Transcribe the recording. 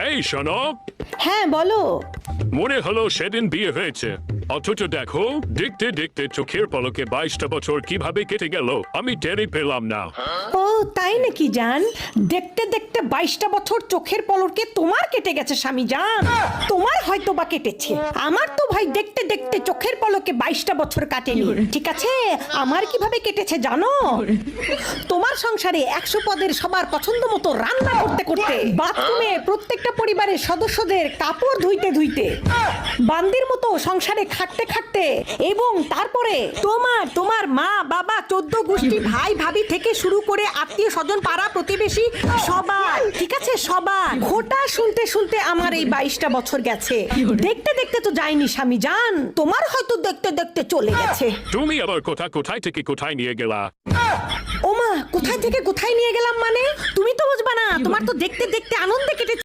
এই শোনো, হ্যাঁ বলো। মনে হলো সেদিন বিয়ে হয়েছে, অথচ দেখো দেখতে দেখতে চোখের পলকে 22টা বছর কিভাবে কেটে গেল আমি টেরই পেলাম না। ও তাই নাকি জান? দেখতে দেখতে 22টা বছর চোখের পলকে তোমার কেটে গেছে স্বামী জান। তোমার হয়তো বা কেটেছে, আমার তো ভাই দেখতে দেখতে চোখের পলকে 22টা বছর কাটেনি। ঠিক আছে, আমার কিভাবে কেটেছে জানো? তোমার সংসারে 100 পদের সবার পছন্দ মতো রান্না করতে করতে, বাথরুমে প্রত্যেকটা পরিবারের সদস্যদের কাপড় ধুইতে ধুইতে, বান্দির মতো সংসারে খাটতে খাটতে, এবং তারপরে তোমার মা বাবা 14 গোষ্ঠী ভাই ভাবি থেকে শুরু করে আত্মীয় স্বজন পাড়া প্রতিবেশী সবার, ঠিক আছে সবার ঘোটা শুনতে শুনতে আমার এই 22টা বছর গেছে। দেখতে দেখতে তো যায়নি স্বামী জান, তোমার হয়তো দেখতে দেখতে চলে গেছে। তুমি আবার কোথায় থেকে কোথায় নিয়ে গেলা? ওমা, কোথায় থেকে কোথায় নিয়ে গেলাম মানে? তুমি তো বুঝবা না, তোমার তো দেখতে দেখতে আনন্দে কেটে